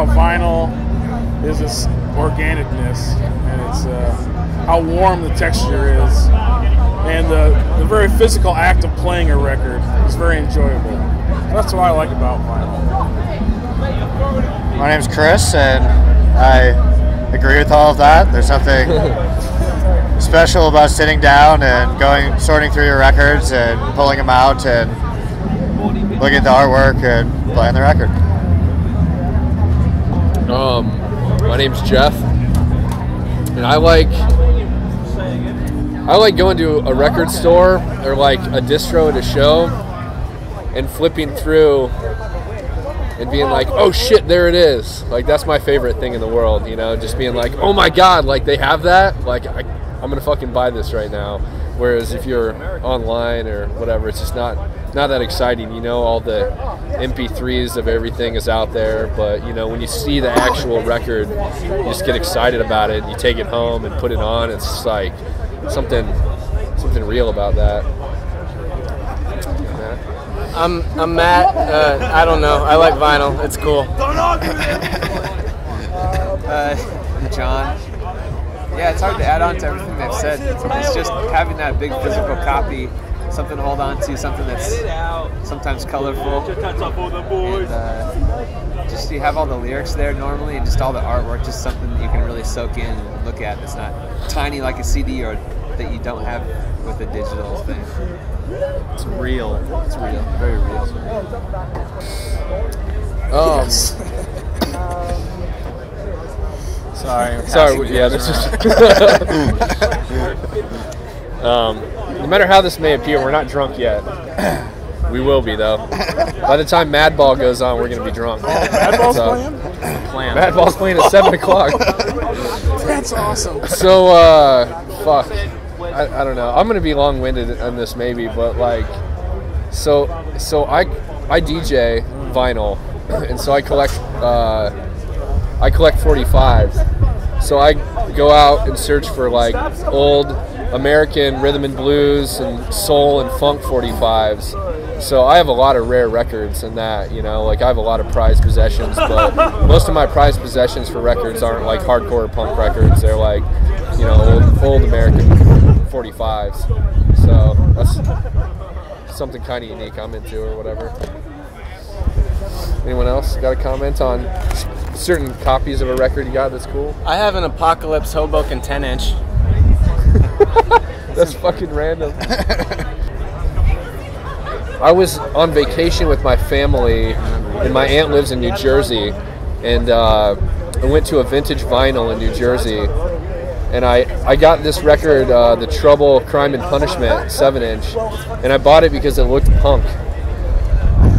about vinyl is its organicness, and it's how warm the texture is, and the very physical act of playing a record is very enjoyable. That's what I like about vinyl. My name's Chris, and I agree with all of that. There's something special about sitting down and sorting through your records and pulling them out and looking at the artwork and playing the record. My name's Jeff, and I like going to a record store or like a distro at a show and flipping through and being like, oh shit, there it is. Like, that's my favorite thing in the world, you know, just being like, oh my god, like they have that, like I'm gonna fucking buy this right now. Whereas if you're online or whatever, it's just not that exciting. You know, all the MP3s of everything is out there, but you know, when you see the actual record, you just get excited about it. You take it home and put it on. It's just like something real about that. I'm Matt. I don't know. I like vinyl. It's cool. John. Yeah, it's hard to add on to everything they've said. It's just having that big physical copy, something to hold on to, something that's sometimes colorful. And just you have all the lyrics there normally, and just all the artwork, just something that you can really soak in and look at. It's not tiny like a CD or that you don't have with a digital thing. It's real. It's real. Very real. Yes. Sorry, yeah, this is... no matter how this may appear, we're not drunk yet. We will be, though. By the time Madball goes on, we're going to be drunk. Madball's playing? Madball's playing at 7 o'clock. That's awesome. So, fuck. I don't know. I'm going to be long-winded on this maybe, but, like... So I DJ vinyl, and so I collect 45s. So I go out and search for like old American rhythm and blues and soul and funk 45s. So I have a lot of rare records in that, you know, like I have a lot of prized possessions, but most of my prized possessions for records aren't like hardcore punk records. They're like, you know, old American 45s. So that's something kind of unique I'm into or whatever. Anyone else got a comment on certain copies of a record you got that's cool? I have an Apocalypse Hoboken 10-inch. That's fucking random. I was on vacation with my family, and my aunt lives in New Jersey, and I went to a vintage vinyl in New Jersey, and I got this record, The Trouble, Crime and Punishment 7-inch, and I bought it because it looked punk.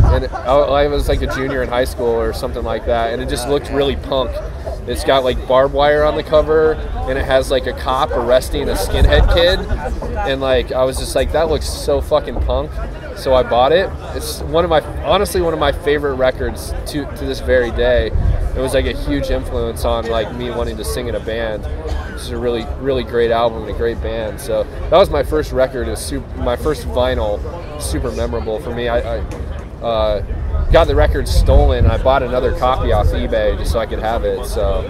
And I was like a junior in high school or something like that, and it just looked really punk. It's got like barbed wire on the cover, and it has like a cop arresting a skinhead kid, and like I was just like, that looks so fucking punk. So I bought it. It's honestly one of my favorite records to this very day. It was like a huge influence on like me wanting to sing in a band. It's a really, really great album and a great band. So that was my first record. It was my first vinyl. Super memorable for me. I got the record stolen, and I bought another copy off eBay just so I could have it. So,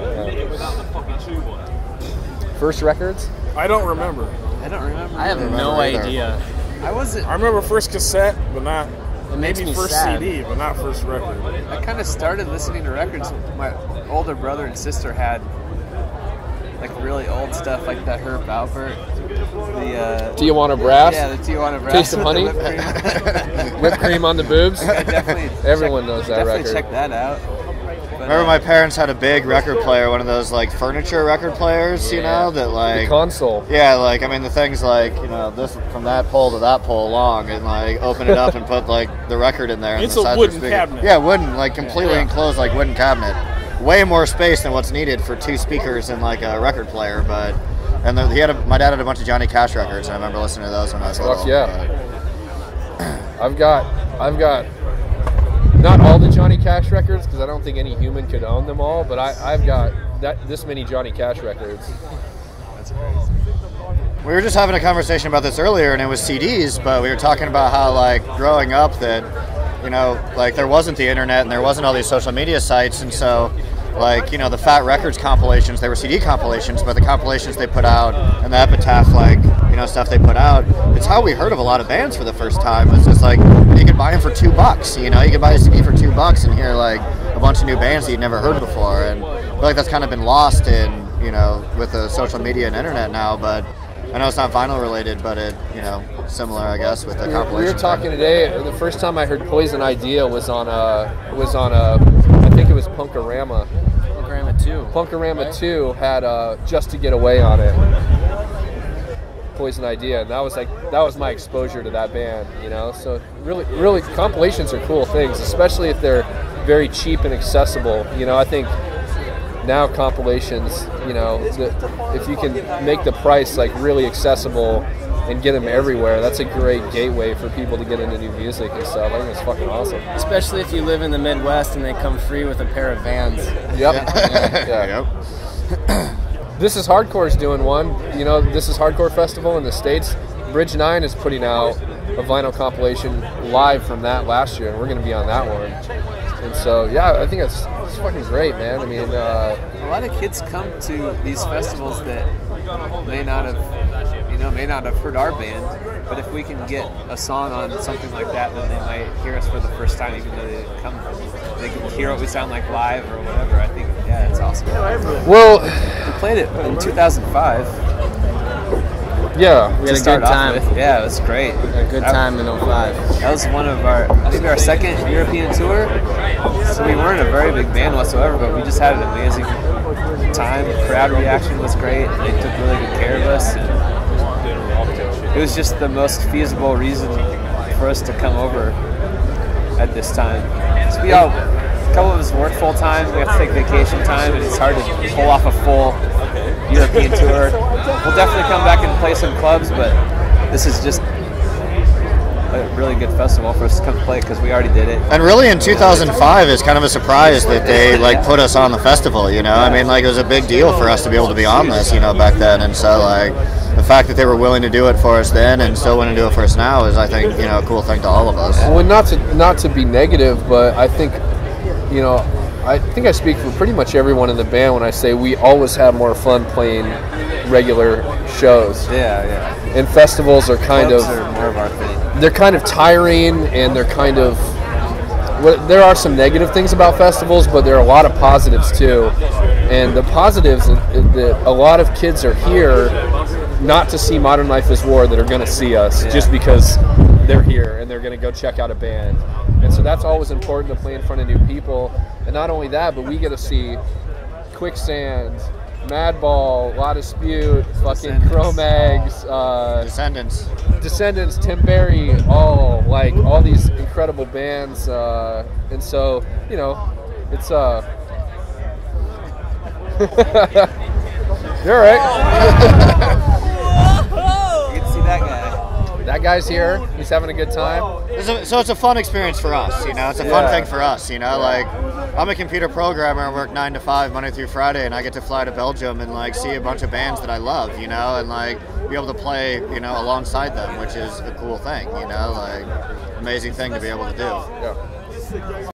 first records? I don't remember. I have no idea. I remember first cassette, but not. Maybe first sad. CD, but not first record. I kind of started listening to records. My older brother and sister had like really old stuff, like that Herb Alpert. The Tijuana Brass? Yeah, the Tijuana Brass. Taste of honey? Whipped cream on the boobs? Yeah, definitely. Everyone knows that record. Definitely check that out. But, Remember my parents had a big record player, one of those like furniture record players, you know, that like... The console. Yeah, like, I mean, the thing's like, you know, this from that pole to that pole long, and like open it up and put like the record in there. It's a wooden cabinet. Yeah, wooden, like completely enclosed, like wooden cabinet. Way more space than what's needed for 2 speakers and like a record player, but... And my dad had a bunch of Johnny Cash records, and I remember listening to those when I was little. Fuck yeah. I've got not all the Johnny Cash records, because I don't think any human could own them all, but I've got this many Johnny Cash records. That's crazy. We were just having a conversation about this earlier, and it was CDs, but we were talking about how, like, growing up that, you know, like, there wasn't the internet and there wasn't all these social media sites, and so like, you know, the Fat Records compilations, they were CD compilations, but the compilations they put out and the Epitaph, like, you know, stuff they put out, it's how we heard of a lot of bands for the first time. It's just like, you could buy them for $2, you know, you could buy a CD for $2 and hear like a bunch of new bands that you'd never heard before. And I feel like that's kind of been lost in, you know, with the social media and internet now, but I know it's not vinyl related, but it, you know, similar, I guess, with the compilation. We were talking today. The first time I heard Poison Idea was on I think it was Punkorama. Punkorama 2. Punkorama 2 had Just to Get Away on it. Poison Idea, and that was my exposure to that band, you know. So really, compilations are cool things, especially if they're very cheap and accessible. You know, I think now compilations, you know, if you can make the price like really accessible and get them everywhere, that's a great gateway for people to get into new music and stuff. I think it's fucking awesome. Especially if you live in the Midwest and they come free with a pair of Vans. Yep. Yep. This is Hardcore's doing one. You know, This is Hardcore Festival in the States. Bridge 9 is putting out a vinyl compilation live from that last year, and we're going to be on that one. And so, yeah, I think it's fucking great, man. I mean, a lot of kids come to these festivals that may not have heard our band, but if we can get a song on something like that, then they might hear us for the first time, even though they didn't come. They can hear what we sound like live or whatever. I think, yeah, it's awesome. well, We played it in 2005. yeah, We had a start good time. off with. Yeah, it was great. A good time in 05. That was one of our second European tour. So we weren't a very big band whatsoever, but we just had an amazing time. The crowd reaction was great. They took really good care of us. And it was just the most feasible reason for us to come over at this time. So a couple of us work full time. We have to take vacation time, and it's hard to pull off a full European tour. We'll definitely come back and play some clubs, but this is just a really good festival for us to come play because we already did it. And really in 2005 it's kind of a surprise that they like put us on the festival, you know. I mean, like, it was a big deal for us to be able to be on this, you know, back then. And so like the fact that they were willing to do it for us then and still willing to do it for us now is, I think, you know, a cool thing to all of us. well, not to be negative, but I think, you know, I think I speak for pretty much everyone in the band when I say we always have more fun playing regular shows. Yeah. And festivals are kind Clubs of are more of our thing. they're kind of tiring, and they're kind of there are some negative things about festivals, but there are a lot of positives too. And the positives is that a lot of kids are here not to see Modern Life is War, that are going to see us just because they're here and they're going to go check out a band. And so that's always important, to play in front of new people. And not only that, but we get to see Quicksand, Madball, La Dispute, fucking Cro-Mags, Descendants, Tim Berry, all these incredible bands, and so, you know, it's you're all right. You get to see that guy. That guy's here. He's having a good time. So it's a fun experience for us, you know. It's a fun thing for us, you know. Like, I'm a computer programmer and work 9 to 5 Monday through Friday, and I get to fly to Belgium and like see a bunch of bands that I love, you know, and like be able to play, you know, alongside them, which is a cool thing, you know, like amazing thing to be able to do. Yeah.